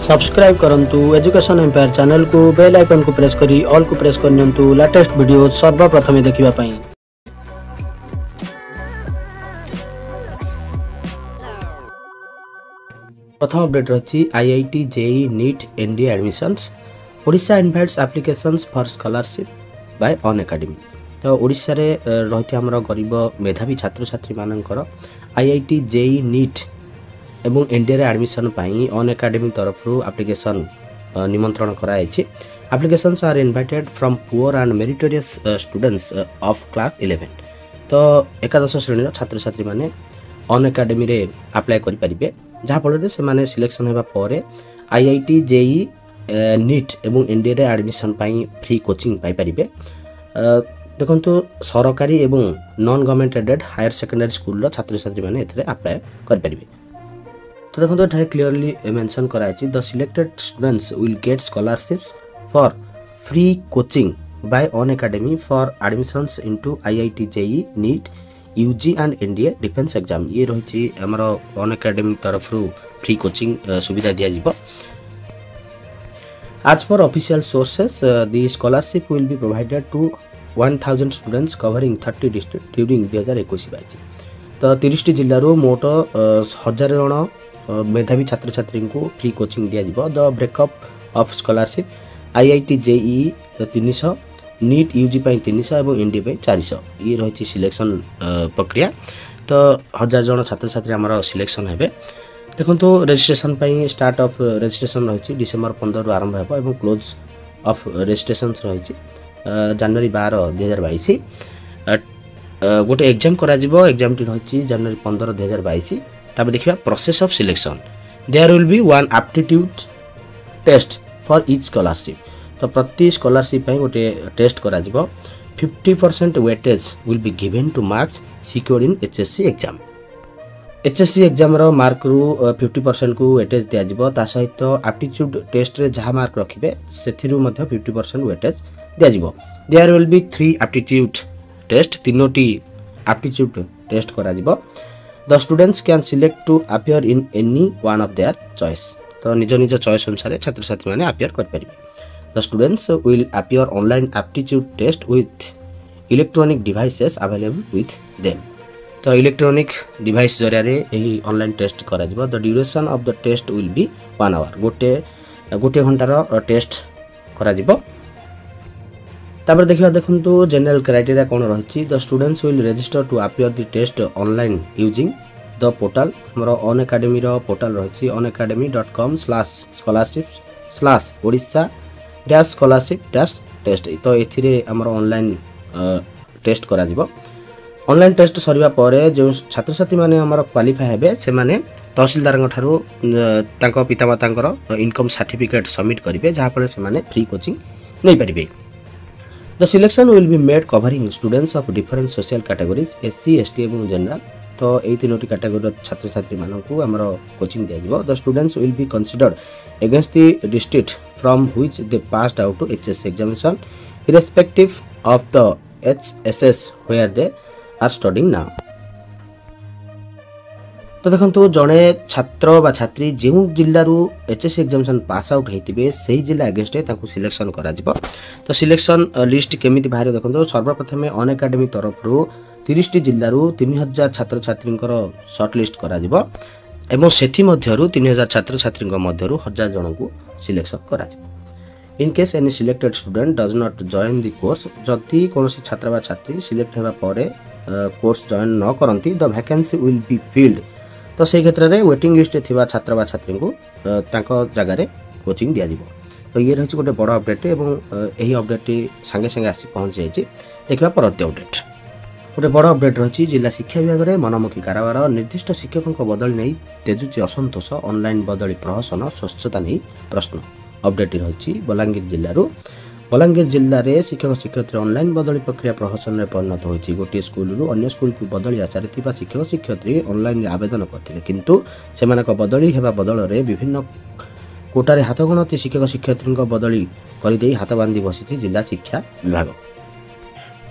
Subscribe करंतु education empire channel को bell icon को प्रेस करी ऑल को प्रेस करनियंतु लेटेस्ट वीडियो सर्वप्रथम देखिबा पई। प्रथम अपडेट रही IIT JEE NEET NDA admissions Odisha invites applications for scholarship by Unacademy. तो ओडिशा रे रही हमर गरीब मेधावी छात्र छात्री मानकर आईआईटी जेई नीट एवं एनडीए एडमिशन पाई अनएकाडेमी तरफ एप्लिकेशन निमंत्रण कराई। Applications are invited from poor and meritorious students of class 11। तो एकादश श्रेणी छात्र छात्री माने अनएकाडेमी रे अप्लाई करि परिबे, जहा फल से माने सिलेक्शन हेबा परे आईआईटी जेई नीट एवं एनडीए रे एडमिशन पाई फ्री कोचिंग पाई परिबे। देखंतु सरकारी एवं non government aided higher secondary school छात्र छात्री माने एथरे अप्लाई करि परिबे। तो देखो तो क्लियरली मेंशन कराई the selected students will get scholarships for free coaching by Unacademy for admissions into IIT JEE NEET UG and NDA defence exam. ये रही हमर अनएकाडेमी तरफ फ्री कोचिंग सुविधा दिया जिवो। As per official sources, the scholarship will be provided to 1000 students covering 30 districts during 2021-22। तो 30 जिल्लारो मोट 1000 जन मेधावी छात्र छात्री को फ्री कोचिंग दिया जिवो। The breakup of scholarship IIT JEE 300 NEET UG पई 300 एवं एनडीए पई 400 ये रही सिलेक्शन प्रक्रिया। तो 1000 जन छात्र छात्री हमर सिलेक्शन हेबे। देखंतु रजिस्ट्रेशन पई स्टार्ट ऑफ रजिस्ट्रेशन रही डिसेंबर 15 आरंभ हेबो एवं क्लोज ऑफ रजिस्ट्रेशन रही जनवरी 12 2022। गोटे एग्जाम करा जिवो। एग्जाम टी रही जनवरी 15 2022। तब देखिबा process of selection. There will be one aptitude test for each scholarship. तो प्रति स्कॉलरशिप पई गोटे टेस्ट करा जिवो। 50% weightage will be given to marks secured in HSC exam. HSC exam रो मार्क रु 50% को वेटेज दिया जिवो। ता सहित एप्टीट्यूड टेस्ट रे जहा मार्क रखिबे सेथिरु मध्ये 50% वेटेज दिया जिवो। There will be 3 aptitude test. तीनोटी एप्टीट्यूड टेस्ट करा जिवो। The students can select to appear in any one of their choice। तो निज निज चॉइस अनुसार छात्र छात्री माने अपियर कर परिबे। The students will appear online aptitude test with electronic devices available with them। तो इलेक्ट्रॉनिक डिवाइस जरिया रे एही ऑनलाइन टेस्ट करा जिवो। The duration of the test will be 1 hour। गोटे घंटा रो टेस्ट करा जिवो। तापर देखिबा देखंतु जनरल क्राइटेरिया कोन रहिछि। The students will register to appear the test online using the portal. हमरो अनएकाडेमी रो पोर्टल रहिछि onacademy.com/scholarship/odisha-scholarship-test। तो एथिरे हमरो ऑनलाइन टेस्ट करा जिवो। ऑनलाइन टेस्ट सरिबा परे जो छात्र छात्री माने हमरो क्वालिफाई हेबे से माने तहसीलदार ठारू तांको पितामातांकर इनकम सर्टिफिकेट सबमिट करिवे, जहा पर से माने फ्री कोचिंग नै परिबे। The selection will be made covering students of different social categories SC, ST एवं जनरल। तो एई तीनोटी कैटेगरी छात्र छात्री मानकु हमरो कोचिंग दिया जिवो। The students will be considered against the district from which they passed out to HSC examination irrespective of the HSS where they are studying now। तो देखंतु जणे छात्र बा छात्री जेउ जिल्लारू एचएससी एग्जामिनेशन पास आउट हेतिबे सेही जिल्ला अगेंस्ट ताकू सिलेक्शन करा जिवो। तो सिलेक्शन लिस्ट केमिति बाहर देखंतु सर्वप्रथम अनएकाडेमी तरफरू 30 जिल्लारू 3000 छात्र छात्रींकर शॉर्ट लिस्ट करा जिवो एवं सेठी मध्यरू 3000 छात्र छात्रींक मध्यरू 1000 जनकू सिलेक्शन करा जिवो। In case any selected student does not join the course, जति कोनोसी छात्र बा छात्री सिलेक्ट हेबा परे कोर्स जॉइन न करंती the vacancy will be filled. तो से क्षेत्र में वेटिंग लिस्ट थिबा छात्र बा छात्री को तांको जगह रे कोचिंग दिया जिवो। तो ये रही गोटे बड़ अपडेट एवं यही अपडेट संगे संगे आसी पहुंच जाइए। देखा परवर्ती अपडेट गोटे बड़ अपडेट रही जिला शिक्षा विभाग में मनमुखी कारोबार निर्दिष्ट शिक्षकों बदली नहीं तेजुची असंतोष ऑनलाइन बदली प्रहसन स्वच्छता नहीं प्रश्न। अपडेट रही बलांगीर जिलूर बलांगीर जिले में शिक्षक शिक्षयित्री ऑनलाइन बदली प्रक्रिया प्रहसन में परिणत होती। गोटे स्कूल अन्य स्कूल को बदली आशारे शिक्षक शिक्षयित्री ऑनलाइन आवेदन करते किंतु से बदली हेबा बदल में विभिन्न कोटारे हाथ गणती शिक्षक शिक्षयित्री बदली करदे हाथ बांधि बसी जिला शिक्षा विभाग।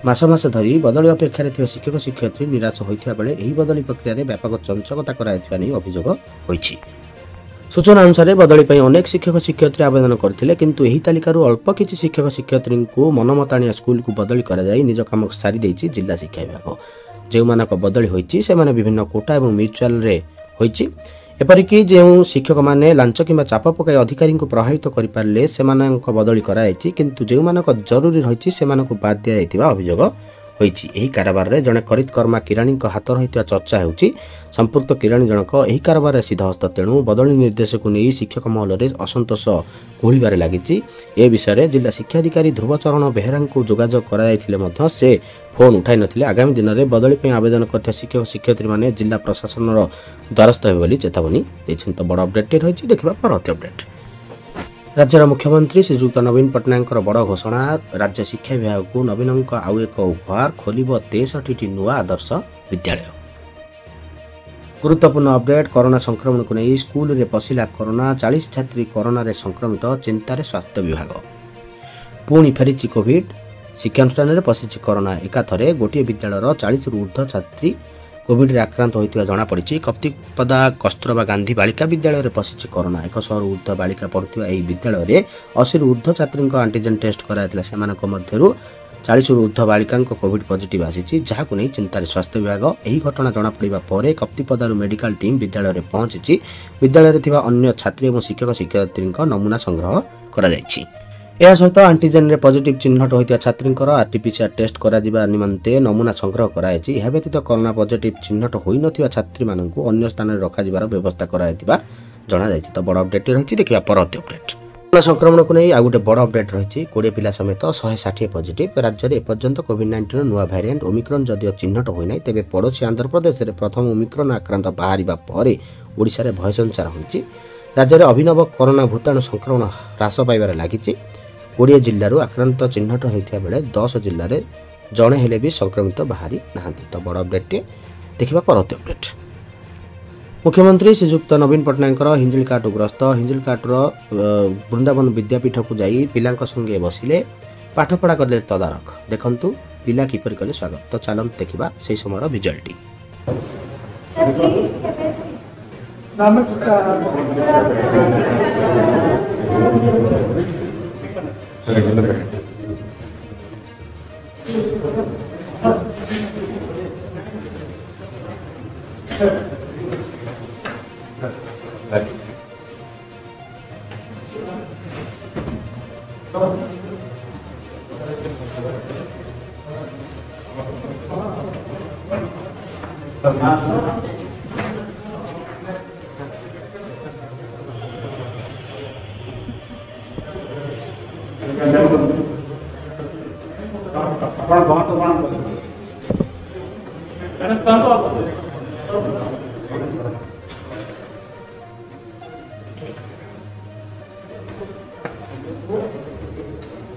मास मास धरी बदली अपेक्षा शिक्षक शिक्षयित्री निराश होता बेले बदली प्रक्रिया व्यापक चंचकता कराई अभियोग होइछि। सूचना अनुसार बदली अनेक शिक्षक शिक्षयित्री आवेदन करते किंतु एही तालिकारु अल्प किछि शिक्षक शिक्षयित्री को मनमताणिया स्कूल को बदली कराई निज काम सारी देछि जिला शिक्षा विभाग। जो मानक बदली होइछि से माने विभिन्न कोटा और म्यूचुअल रे होइछि। एपरिकी जो शिक्षक मैंने लांच कि चाप पकाई अधिकारी को प्रभावित करें से बदली कराई किंतु जो मानक जरूरी रही से बाद दिया अभियोग होइछि। एही कारबार रे जने करितकर्मा किराणी हाथ रही चर्चा होउछि। संपुक्त किराणी जनक एही कारबार सिद्धहस्त तेणु बदली निर्देश को नहीं शिक्षक महल में असंतोष कोहलिबारे लागिछि। ए विषय में जिला शिक्षाधिकारी ध्रुवचरण बेहेरा को जोगाजोग कराइथिले से फोन उठाई नथिले। आगामी दिन में बदली आवेदन करथिया शिक्षक शिक्षयित्री माने जिला प्रशासन द्वारस्थ हेबे बोली चेतावनी दैछन। तो बड़ अपडेट रही देखा परवर्ती अपडेट। राज्यर मुख्यमंत्री श्रीजुक्त नवीन पट्टनायक बड़ घोषणा। राज्य शिक्षा विभाग को नवीन आउ एक उपहार खोल 63 नुआ आदर्श विद्यालय। गुरुत्वपूर्ण अपडेट। कोरोना संक्रमण को नहीं स्कूल रे पशिला कोरोना 40 छात्री कोरोना रे संक्रमित चिंतार स्वास्थ्य विभाग। पुणी फेरी कोविड शिक्षानुष्ठान में पशिछि कोरोना। एकाथरे गोटे विद्यालयर 40 रु ऊर्ध्व छात्री कोविड रे आक्रांत होइतिबा जणा पड़िछि। कप्तिपदा कस्तूरबा गांधी बालिका विद्यालय में पशिछि कोरोना। 100 रु ऊर्ध्व बालिका पढ़ुथिबा एही विद्यालय में 80 रु ऊर्ध्व छात्री एंटीजन टेस्ट कराइतिला। सेमानक मध्यरु 40 रु ऊर्ध्व बालिका कोविड पॉजिटिव आसीछि, जहाकु नै चिंतार स्वास्थ्य विभाग। एही घटना जणा पड़िबा परे कप्तिपदारु मेडिकल टीम विद्यालय में पहुंची विद्यालय में थिबा अन्य छात्री और शिक्षक शिक्षयित्री नमूना संग्रह करा जायछि। यह सहित एंटीजन रे पॉजिटिव चिन्हट होइतिया छात्रींकर आरटीपीसीआर टेस्ट करा जिबा निमंते नमूना संग्रह करायछि। यह व्यतीत कोरोना पॉजिटिव चिन्हट होई नथिबा छात्री माननकु अन्य स्थान रे रखा जिबार व्यवस्था करायतिबा जणा जायछि। तो बड़ अपडेट रहिछि देखिबा परवर्ती अपडेट। कोरोना संक्रमण को नहीं आ गोटे बड़ अपडेट रहिछि। 20 पिला समेत 160 पॉजिटिव। राज्य में एपर्यंत कोविड-19 नुआ भारिएंट ओमिक्रॉन जदिओ चिन्हट होई नै तेबे पड़ोसी आंध्र प्रदेश रे प्रथम ओमिक्रॉन आक्रांत बाहरिबा परे ओडिशा रे भय संचार होइछि। राज्य में अभिनव कोरोना भूताणु संक्रमण ह्रास पाइबार लागिछि। 20 जिल्लारू आक्रांत चिन्हट होइथिया बेले 10 जिल्ला रे जणे हेले भी संक्रमित बाहरी नाहांती। तो बड़ अपडेट देखिबा परवर्ती अपडेट। मुख्यमंत्री श्रीजुक्त नवीन पट्टनायक हिंजिलकाट ग्रस्त हिंजिलकाटर वृंदावन विद्यापीठ को जाई पिलांक संगे बसिले पाठपढ़ा करले तदारख। देखंतु पिला किपरि कले स्वागत। तो चलंत देखिबा सेही समयर विजुअलटी।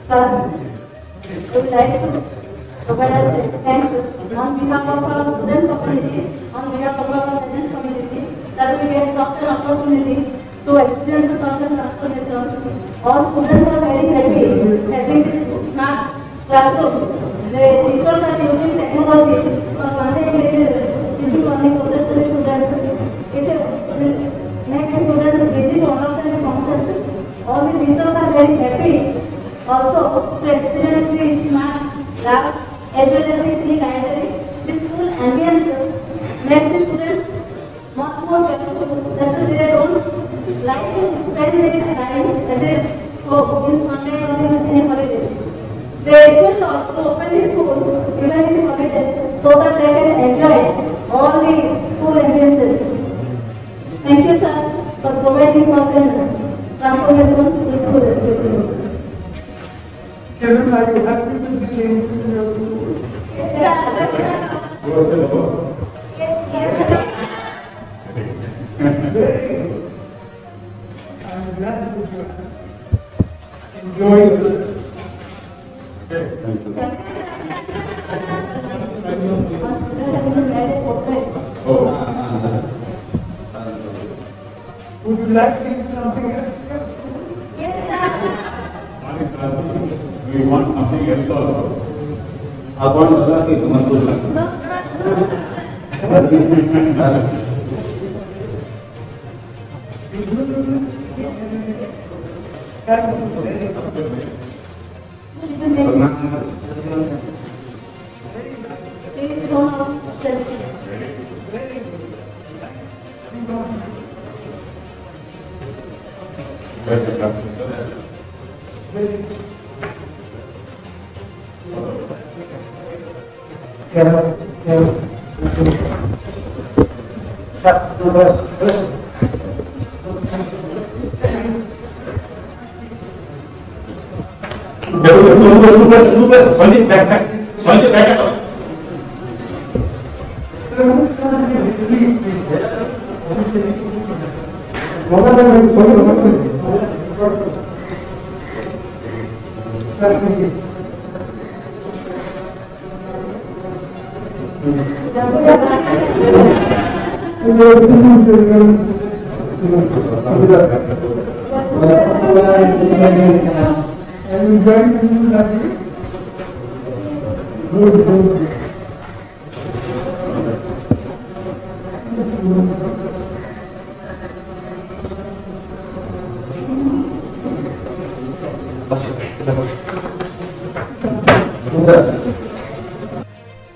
Sir, I would like to provide thanks on behalf of our student community, on behalf of our parents community, that we get such an opportunity to experience such a transformation. All students are very happy having this smart classroom. The teachers are using technology for teaching learning process to the students. It makes the students easy to understand the concept. All the teachers are very happy also to experience the smart lab as well as the library. The school ambience makes the students much more joyful that they don't like to spend their time at their home in Sunday or in holidays. They request us to open the school even in holidays so that they can enjoy all the school ambiences. Thank you, sir, for providing such a transformation to the school education. Children, are you happy with the change in your school? Yes, sir. I'm glad that you enjoy this. Would you like to do something else? Yes, sir. We want something else also. Upon Allah ki tumantul. You Please roll out Chelsea.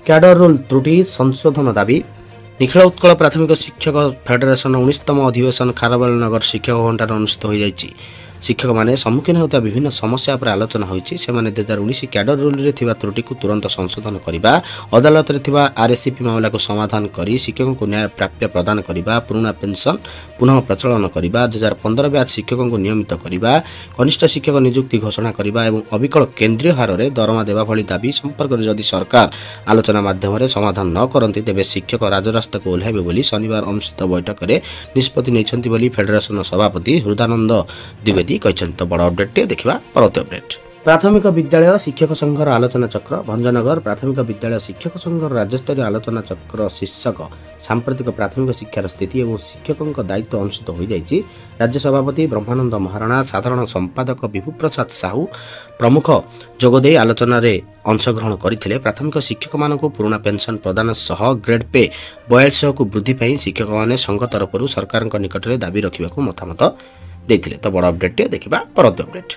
Cadre rule ତ୍ରୁଟି ସଂଶୋଧନ ଦାବି ନିଖିଳ ଉତ୍କଳ ପ୍ରାଥମିକ ଶିକ୍ଷକ federation 19ତମ ଅଧିବେଶନ ଖାରବେଳନଗର ଶିକ୍ଷକ ଭବନଠାରେ ଅନୁଷ୍ଠିତ ହୋଇଯାଇଛି। ଶିକ୍ଷକମାନେ ସମ୍ମୁଖୀନ ହେଉଥିବା ବିଭିନ୍ନ ସମସ୍ୟା ଉପରେ ଆଲୋଚନା ହୋଇଛି। ସେମାନେ 2019 କ୍ୟାଡର ରୁଲ୍ରେ ଥିବା ତ୍ରୁଟିକୁ ତୁରନ୍ତ ସଂଶୋଧନ କରିବା, ଅଦାଲତରେ ଥିବା ଆର୍ଏସିପି ମାମଲାକୁ ସମାଧାନ କରି ଶିକ୍ଷକଙ୍କୁ ନ୍ୟାୟ ପ୍ରାପ୍ୟ ପ୍ରଦାନ କରିବା, ପୁରୁଣା ପେନ୍ସନ୍ ପୁନଃ ପ୍ରଚଳନ କରିବା, 2015 ବ୍ୟାଚ୍ ଶିକ୍ଷକଙ୍କୁ ନିୟମିତ କରିବା, କନିଷ୍ଠ ଶିକ୍ଷକ ନିଯୁକ୍ତି ଘୋଷଣା କରିବା ଏବଂ ଅବିକଳ କେନ୍ଦ୍ରୀୟ ହାରରେ ଦରମା ଦେବା ଭଳି ଦାବି ସମ୍ପର୍କରେ ଯଦି ସରକାର ଆଲୋଚନା ମାଧ୍ୟମରେ ସମାଧାନ ନ କରନ୍ତି ତେବେ ଶିକ୍ଷକ ରାଜରାସ୍ତାକୁ ଓହ୍ଲାଇବେ ବୋଲି ଶନିବାର ଅନୁଷ୍ଠିତ ବୈଠକରେ ନିଷ୍ପତ୍ତି ନେଇଛନ୍ତି ବୋଲି ଫେଡେରେସନ ସଭାପତି ହୃଦାନନ୍ଦ ଦ୍ୱିବେଦୀ କହିଛନ୍ତି। ତ ବଡ଼ ଅପଡେଟ୍ଟିଏ ଦେଖିବା ପରବର୍ତ୍ତୀ ଅପଡେଟ୍। ପ୍ରାଥମିକ ବିଦ୍ୟାଳୟ ଶିକ୍ଷକ ସଂଘର ଆଲୋଚନା ଚକ୍ର ଭଞ୍ଜନଗର ପ୍ରାଥମିକ ବିଦ୍ୟାଳୟ ଶିକ୍ଷକ ସଂଘର ରାଜ୍ୟସ୍ତରୀୟ ଆଲୋଚନା ଚକ୍ର ଶୀର୍ଷକ ସାମ୍ପ୍ରତିକ ପ୍ରାଥମିକ ଶିକ୍ଷାର ସ୍ଥିତି ଏବଂ ଶିକ୍ଷକଙ୍କ ଦାୟିତ୍ୱ ଅନୁଷ୍ଠିତ ହୋଇଯାଇଛି। ରାଜ୍ୟ ସଭାପତି ବ୍ରହ୍ମାନନ୍ଦ ମହାରଣା, ସାଧାରଣ ସମ୍ପାଦକ ବିଭୁ ପ୍ରସାଦ ସାହୁ ପ୍ରମୁଖ ଯୋଗଦେଇ ଆଲୋଚନାରେ ଅଂଶଗ୍ରହଣ କରିଥିଲେ। ପ୍ରାଥମିକ ଶିକ୍ଷକମାନଙ୍କୁ ପୁରୁଣା ପେନ୍ସନ୍ ପ୍ରଦାନ ସହ ଗ୍ରେଡ୍ ପେ 4200କୁ ବୃଦ୍ଧି ପାଇଁ ଶିକ୍ଷକମାନେ ସଂଘ ତରଫରୁ ସରକାରଙ୍କ ନିକଟରେ ଦାବି ରଖିବାକୁ ମତାମତ ଦେଇଥିଲେ। ତ ବଡ଼ ଅପଡେଟ୍ଟିଏ ଦେଖିବା ପରବର୍ତ୍ତୀ ଅପଡେଟ୍।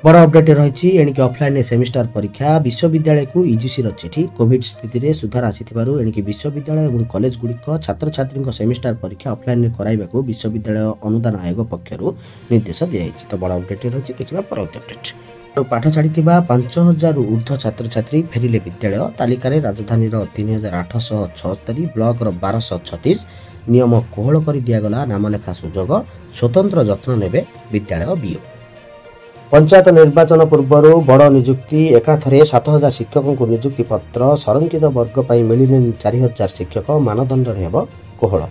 ବଡ଼ ଅପଡେଟ୍ ରହିଛି ଏଣିକି ଅଫଲାଇନ୍ ସେମିଷ୍ଟାର ପରୀକ୍ଷା ବିଶ୍ୱବିଦ୍ୟାଳୟକୁ ଇଜିସିର ଚିଠି କୋଭିଡ୍ ସ୍ଥିତିରେ ସୁଧାର ଆସିଥିବାରୁ ଏଣିକି ବିଶ୍ୱବିଦ୍ୟାଳୟ ଏବଂ କଲେଜଗୁଡ଼ିକ ଛାତ୍ରଛାତ୍ରୀଙ୍କ ସେମିଷ୍ଟାର ପରୀକ୍ଷା ଅଫଲାଇନ୍ରେ କରାଇବାକୁ ବିଶ୍ୱବିଦ୍ୟାଳୟ ଅନୁଦାନ ଆୟୋଗ ପକ୍ଷରୁ ନିର୍ଦ୍ଦେଶ ଦିଆଯାଇଛି। ତ ବଡ଼ ଅପଡେଟ୍ ରହିଛି ଦେଖିବା ପରବର୍ତ୍ତୀ ଅପଡେଟ୍। ପାଠ ଛାଡ଼ିଥିବା 5000ରୁ ଉର୍ଦ୍ଧ୍ୱ ଛାତ୍ରଛାତ୍ରୀ ଫେରିଲେ ବିଦ୍ୟାଳୟ ତାଲିକାରେ ରାଜଧାନୀର 3876, ବ୍ଲକର 1236 ନିୟମ କୋହଳ କରି ଦିଆଗଲା ନାମଲେଖା ସୁଯୋଗ ସ୍ୱତନ୍ତ୍ର ଯତ୍ନ ନେବେ ବିଦ୍ୟାଳୟ ବିଓ। ପଞ୍ଚାୟତ ନିର୍ବାଚନ ପୂର୍ବରୁ ବଡ଼ ନିଯୁକ୍ତି ଏକାଥରେ 7000 ଶିକ୍ଷକଙ୍କୁ ନିଯୁକ୍ତି ପତ୍ର ସଂରକ୍ଷିତ ବର୍ଗ ପାଇଁ ମିଳିଲେନି 4000 ଶିକ୍ଷକ ମାନଦଣ୍ଡରେ ହେବ କୋହଳ।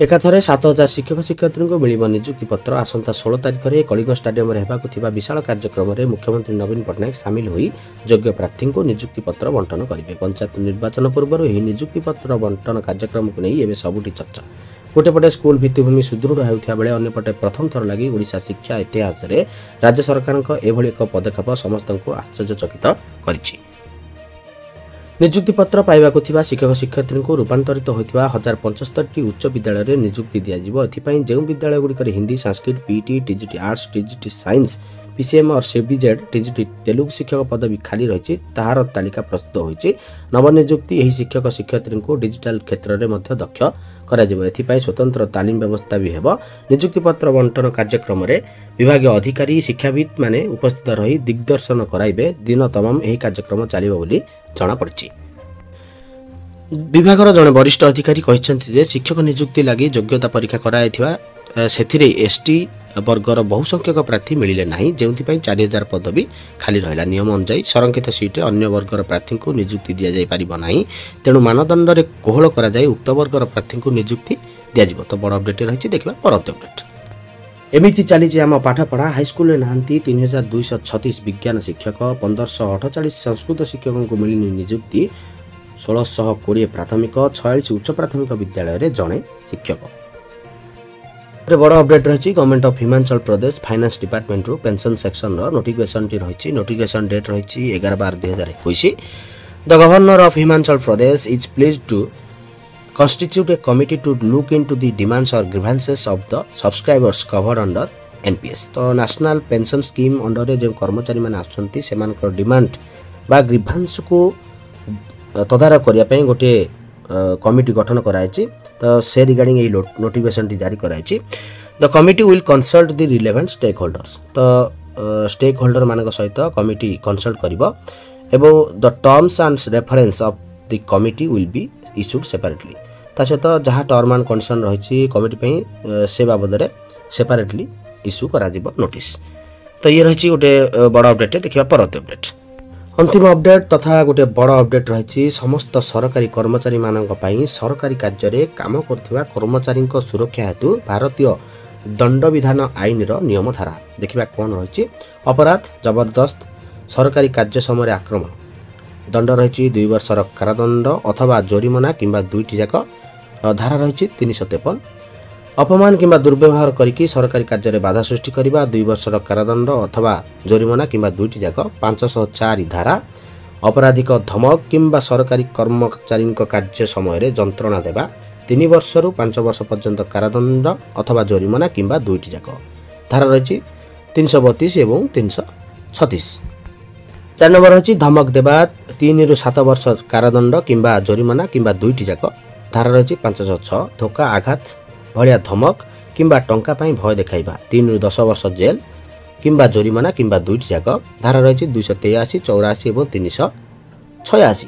ଏକାଥରେ 7000 ଶିକ୍ଷକ ଶିକ୍ଷୟିତ୍ରୀଙ୍କୁ ମିଳିବ ନିଯୁକ୍ତି ପତ୍ର। ଆସନ୍ତା 16 ତାରିଖରେ କଳିଙ୍ଗ ଷ୍ଟାଡିୟମରେ ହେବାକୁ ଥିବା ବିଶାଳ କାର୍ଯ୍ୟକ୍ରମରେ ମୁଖ୍ୟମନ୍ତ୍ରୀ ନବୀନ ପଟ୍ଟନାୟକ ସାମିଲ ହୋଇ ଯୋଗ୍ୟ ପ୍ରାର୍ଥୀଙ୍କୁ ନିଯୁକ୍ତି ପତ୍ର ବଣ୍ଟନ କରିବେ। ପଞ୍ଚାୟତ ନିର୍ବାଚନ ପୂର୍ବରୁ ଏହି ନିଯୁକ୍ତି ପତ୍ର ବଣ୍ଟନ କାର୍ଯ୍ୟକ୍ରମକୁ ନେଇ ଏବେ ସବୁଠି ଚର୍ଚ୍ଚା। ଗୋଟେ ପଟେ ସ୍କୁଲ ଭିତ୍ତିଭୂମି ସୁଦୃଢ଼ ହେଉଥିବା ବେଳେ ଅନ୍ୟପଟେ ପ୍ରଥମ ଥର ଲାଗି ଓଡ଼ିଶା ଶିକ୍ଷା ଇତିହାସରେ ରାଜ୍ୟ ସରକାରଙ୍କ ଏଭଳି ଏକ ପଦକ୍ଷେପ ସମସ୍ତଙ୍କୁ ଆଶ୍ଚର୍ଯ୍ୟଚକିତ କରିଛି। ନିଯୁକ୍ତି ପତ୍ର ପାଇବାକୁ ଥିବା ଶିକ୍ଷକ ଶିକ୍ଷୟିତ୍ରୀଙ୍କୁ ରୂପାନ୍ତରିତ ହୋଇଥିବା 1075ଟି ଉଚ୍ଚ ବିଦ୍ୟାଳୟରେ ନିଯୁକ୍ତି ଦିଆଯିବ। ଏଥିପାଇଁ ଯେଉଁ ବିଦ୍ୟାଳୟଗୁଡ଼ିକରେ Hindi, Sanskrit, PET, TGT arts, TGT science, PCM और CBZ ଟିଜିଟି ତେଲୁଗୁ ଶିକ୍ଷକ ପଦବୀ ଖାଲି ରହିଛି ତାହାର ତାଲିକା ପ୍ରସ୍ତୁତ ହୋଇଛି। ନବନିଯୁକ୍ତି ଏହି ଶିକ୍ଷକ ଶିକ୍ଷୟିତ୍ରୀଙ୍କୁ ଡିଜିଟାଲ କ୍ଷେତ୍ରରେ ମଧ୍ୟ ଦକ୍ଷ କରାଯିବ। ଏଥିପାଇଁ ସ୍ୱତନ୍ତ୍ର ତାଲିମ ବ୍ୟବସ୍ଥା ବି ହେବ। ନିଯୁକ୍ତି ପତ୍ର ବଣ୍ଟନ କାର୍ଯ୍ୟକ୍ରମରେ ବିଭାଗୀୟ ଅଧିକାରୀ ଶିକ୍ଷାବିତ୍ମାନେ ଉପସ୍ଥିତ ରହି ଦିଗ୍ଦର୍ଶନ କରାଇବେ। ଦିନ ତମାମ ଏହି କାର୍ଯ୍ୟକ୍ରମ ଚାଲିବ ବୋଲି ଜଣାପଡ଼ିଛି। ବିଭାଗର ଜଣେ ବରିଷ୍ଠ ଅଧିକାରୀ କହିଛନ୍ତି ଯେ ଶିକ୍ଷକ ନିଯୁକ୍ତି ଲାଗି ଯୋଗ୍ୟତା ପରୀକ୍ଷା କରାଯାଇଥିବା ସେଥିରେ ଏସ୍ଟି ବର୍ଗର ବହୁ ସଂଖ୍ୟକ ପ୍ରାର୍ଥୀ ମିଳିଲେ ନାହିଁ, ଯେଉଁଥିପାଇଁ 4000 ପଦବୀ ଖାଲି ରହିଲା। ନିୟମ ଅନୁଯାୟୀ ସଂରକ୍ଷିତ ସିଟ୍ରେ ଅନ୍ୟ ବର୍ଗର ପ୍ରାର୍ଥୀଙ୍କୁ ନିଯୁକ୍ତି ଦିଆଯାଇପାରିବ ନାହିଁ। ତେଣୁ ମାନଦଣ୍ଡରେ କୋହଳ କରାଯାଇ ଉକ୍ତ ବର୍ଗର ପ୍ରାର୍ଥୀଙ୍କୁ ନିଯୁକ୍ତି ଦିଆଯିବ। ତ ବଡ଼ ଅପଡେଟ୍ ରହିଛି ଦେଖିବା ପରବର୍ତ୍ତୀ ଅପଡେଟ୍। ଏମିତି ଚାଲିଛି ଆମ ପାଠପଢ଼ା। ହାଇସ୍କୁଲରେ ନାହାନ୍ତି 3236 ବିଜ୍ଞାନ ଶିକ୍ଷକ, 1548 ସଂସ୍କୃତ ଶିକ୍ଷକଙ୍କୁ ମିଳିନି ନିଯୁକ୍ତି, 1620 ପ୍ରାଥମିକ, 46 ଉଚ୍ଚ ପ୍ରାଥମିକ ବିଦ୍ୟାଳୟରେ ଜଣେ ଶିକ୍ଷକ। ବଡ଼ ଅପଡେଟ୍ ରହିଛି government of Himachal Pradesh finance ଡିପାର୍ଟମେଣ୍ଟରୁ ପେନ୍ସନ୍ ସେକ୍ସନର ନୋଟିଫିକେସନଟି ରହିଛି। ନୋଟିଫିକେସନ୍ ଡେଟ୍ ରହିଛି 11/12/2021। The governor of Himachal Pradesh is please to constitute a committee to look into the demands or grievances of the subscribers covered under NPS तो नेशनल पेंशन स्कीम अंडर जो कर्मचारी मैंने आसुँच से डिमांड बा ग्रीभांस को तदारख करने गोटे कमिटी गठन कराई तो से रिगार्डिंग ये नोटिफिकेशन जारी कराई the committee will consult the relevant stakeholders तो स्टेक होल्डर मान सहित कमिटी कंसल्ट करिबो एवं the terms and reference of the committee will be issued separately ता सहित जहाँ टर्म एंड कंडीशन रही कमिटी से बाबद में सेपरेटली इश्यू करा नोटिस तो ये रही गोटे बड़ अपडेट देखा परवर्त अपडेट अंतिम अपडेट तथा गोटे बड़ अपडेट रही समस्त सरकारी कर्मचारी मानक सरकारी कार्य काम करथिबा कर्मचारी सुरक्षा हेतु भारतीय दंड विधान आईन नियम धारा देखा कौन रही अपराध जबरदस्त सरकारी कार्य समय आक्रमण दंड रही 2 वर्षर कारादंड अथवा जोरिमाना किंबा दुईटी जाक धारा रही 353 अपमान किंबा दुर्व्यवहार करिकी सरकारी कार्य बाधा सृष्टि करने 2 वर्षर कारादंड अथवा जोरिमाना किंबा दुईटी जाक 504 धारा अपराधिक धमक किंबा सरकारी कर्मचारी कार्य समय जंत्रणा देवा 3 वर्षरु 5 वर्ष पर्यंत कारादंड अथवा जोरिमाना किंबा दुईटी जाक धारा रही 332 एवं 336 4 नंबर रही धमक देवा 3 रु 7 वर्ष कारादंड किंबा जोरिमाना किंबा दुईटी जाक धारा रही 506 धोका आघात भलिया धमक किंबा टंका पाई भय देखाइबा 3 रु 10 वर्ष जेल किंबा जोरिमाना किंबा दुईटी जाक धारा रही 283 84 एवं 386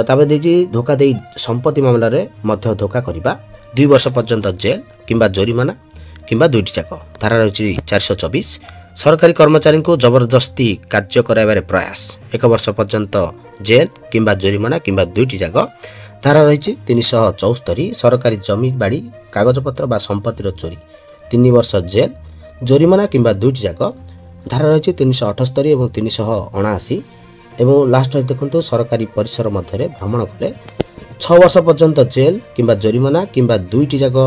ताबे देजी धोखा दे संपत्ति मामला रे मध्य धोखा करिबा 2 वर्ष पर्यंत जेल किंबा जोरिमाना किंबा दुईटी जाक धारा रही 424 सरकारी कर्मचारी को जबरदस्ती कार्य कराइबारे प्रयास 1 वर्ष पर्यंत जेल किंबा जोरिमाना किंबा दुईटी जाक धारा रही 374 सरकारी जमी बाड़ी कागजपत्र बा संपत्तिर चोरी 3 वर्ष जेल जोरिमाना किंबा दुईटी जाक धारा रही 378 एवं 379 एवं लास्ट देखो सरकारी परिसर मध्य भ्रमण कले 6 वर्ष पर्यंत जेल किंबा जोरिमाना किंबा दुईटी जाक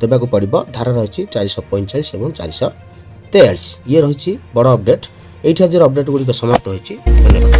देबाक पड़िबो धारा रही 445 एवं 443 ये रही बड़ अपडेट ये अपडेट गुड़िक समाप्त होइछि। धन्यवाद।